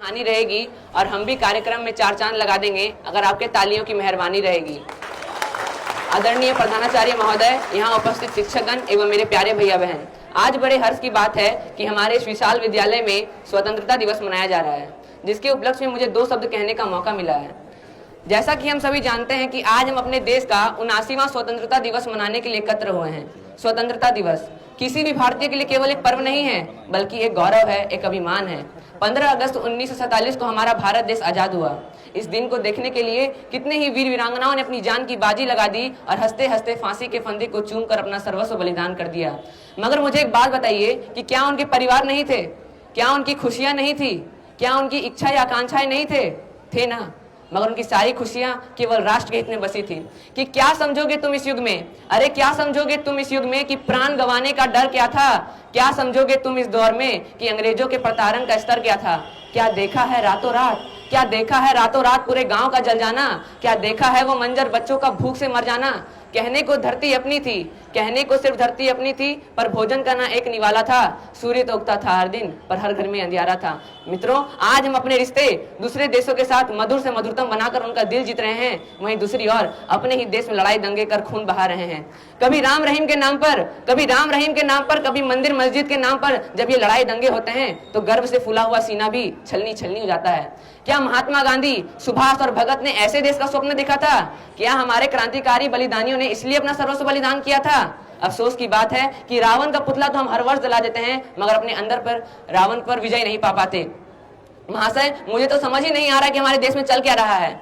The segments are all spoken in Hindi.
हानि रहेगी और हम भी कार्यक्रम में 4 चांद लगा देंगे अगर आपके तालियों की मेहरबानी रहेगी। आदरणीय प्रधानाचार्य महोदय, यहाँ उपस्थित शिक्षकगण एवं मेरे प्यारे भैया बहन, आज बड़े हर्ष की बात है कि हमारे इस विशाल विद्यालय में स्वतंत्रता दिवस मनाया जा रहा है, जिसके उपलक्ष्य में मुझे 2 शब्द कहने का मौका मिला है। जैसा कि हम सभी जानते हैं कि आज हम अपने देश का 79वां स्वतंत्रता दिवस मनाने के लिए एकत्र हुए हैं। स्वतंत्रता दिवस किसी भी भारतीय के लिए केवल एक पर्व नहीं है, बल्कि एक गौरव है, एक अभिमान है। 15 अगस्त 1947 को हमारा भारत देश आजाद हुआ। इस दिन को देखने के लिए कितने ही वीर वीरांगनाओं ने अपनी जान की बाजी लगा दी और हंसते हंसते फांसी के फंदे को चूमकर अपना सर्वस्व बलिदान कर दिया। मगर मुझे एक बात बताइए कि क्या उनके परिवार नहीं थे? क्या उनकी खुशियां नहीं थी? क्या उनकी इच्छा या आकांक्षाएं नहीं थे ना? मगर उनकी सारी खुशियां केवल राष्ट्र के हित में बसी थी। कि क्या समझोगे तुम इस युग में, अरे क्या समझोगे तुम इस युग में कि प्राण गंवाने का डर क्या था? क्या समझोगे तुम इस दौर में कि अंग्रेजों के प्रताड़न का स्तर क्या था? क्या देखा है रातों रात? क्या देखा है रातों रात पूरे गांव का जल जाना? क्या देखा है वो मंजर बच्चों का भूख से मर जाना? कहने को धरती अपनी थी, कहने को सिर्फ धरती अपनी थी, पर भोजन का ना एक निवाला था। सूर्य तो उगता था हर दिन, पर हर घर में अंधियारा था। मित्रों, आज हम अपने रिश्ते दूसरे देशों के साथ मधुर से मधुरतम बनाकर उनका दिल जीत रहे हैं, वहीं दूसरी ओर अपने ही देश में लड़ाई दंगे कर खून बहा रहे हैं। कभी राम रहीम के नाम पर, कभी मंदिर मस्जिद के नाम पर जब ये लड़ाई दंगे होते हैं तो गर्व से फूला हुआ सीना भी छलनी छलनी हो जाता है। क्या महात्मा गांधी, सुभाष और भगत ने ऐसे देश का स्वप्न देखा था? क्या हमारे क्रांतिकारी बलिदानियों ने इसलिए अपना सर्वस्व बलिदान किया था? अफसोस की बात है कि रावण का पुतला तो हम हर वर्ष जला देते हैं, मगर अपने अंदर पर रावण पर विजय नहीं पा पाते। महाशय, मुझे तो समझ ही नहीं आ रहा कि हमारे देश में चल क्या रहा है।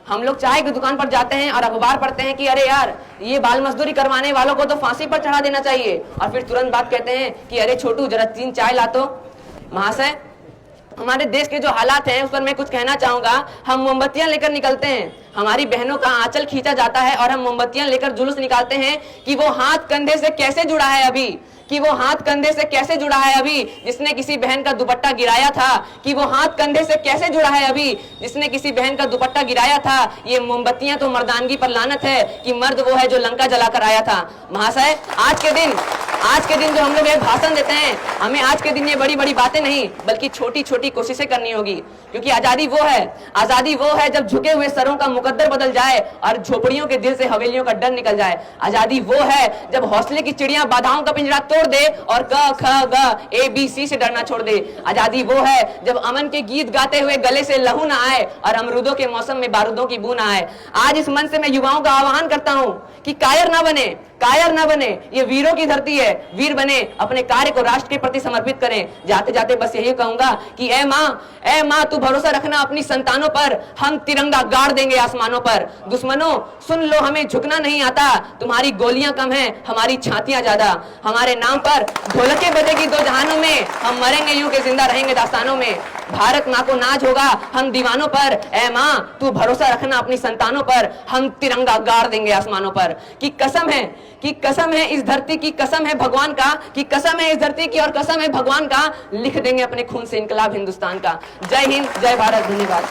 हम लोग चाय की दुकान पर जाते हैं और अखबार पढ़ते हैं कि अरे यार, ये बाल मजदूरी करवाने वालों को तो फांसी पर चढ़ा देना चाहिए, और फिर तुरंत बात कहते हैं कि अरे छोटू, जरा 3 चाय ला तो। महाशय, हमारे देश के जो हालात हैं उस पर मैं कुछ कहना चाहूंगा। हम मोमबत्तियां लेकर निकलते हैं, हमारी बहनों का आंचल खींचा जाता है और हम मोमबत्तियां लेकर जुलूस निकालते हैं कि वो हाथ कंधे से कैसे जुड़ा है अभी, कि वो हाथ कंधे से कैसे जुड़ा है अभी जिसने किसी बहन का दुपट्टा गिराया था, कि वो हाथ कंधे से कैसे जुड़ा है अभी जिसने किसी बहन का दुपट्टा गिराया था। ये मोमबत्तियां तो मर्दानगी पर लानत है कि मर्द वो है जो लंका जलाकर आया था। महाशय, आज के दिन जो हम लोग ये भाषण देते हैं, हमें आज के दिन ये बड़ी बड़ी बातें नहीं बल्कि छोटी छोटी कोशिशें करनी होगी, क्योंकि आजादी वो है जब झुके हुए सरों का मुकद्दर बदल जाए और झोपड़ियों के दिल से हवेलियों का डर निकल जाए। आजादी वो है जब हौसले की चिड़िया बाधाओं का पिंजरा तोड़ दे और क ख ग ABC से डरना छोड़ दे। आजादी वो है जब अमन के गीत गाते हुए गले से लहू ना आए और अमरूदों के मौसम में बारूदों की बू ना आए। आज इस मंच से मैं युवाओं का आह्वान करता हूं कि कायर ना बने, ये वीरों की धरती है, वीर बने, अपने कार्य को राष्ट्र के प्रति समर्पित करें। जाते जाते बस यही कहूंगा कि ए माँ तू भरोसा रखना अपनी संतानों पर, हम तिरंगा गाड़ देंगे आसमानों पर। दुश्मनों सुन लो, हमें झुकना नहीं आता, तुम्हारी गोलियां कम हैं, हमारी छातियां ज्यादा। हमारे नाम पर ढोलकें बजेगी 2 जहानों में, हम मरेंगे यूं के जिंदा रहेंगे दास्तानों में। भारत माँ को नाज होगा हम दीवानों पर, ए माँ तू भरोसा रखना अपनी संतानों पर, हम तिरंगा गाड़ देंगे आसमानों पर। कि कसम है इस धरती की, कसम है भगवान का, कि कसम है इस धरती की और कसम है भगवान का, लिख देंगे अपने खून से इनकलाब हिंदुस्तान का। जय हिंद, जय भारत, धन्यवाद।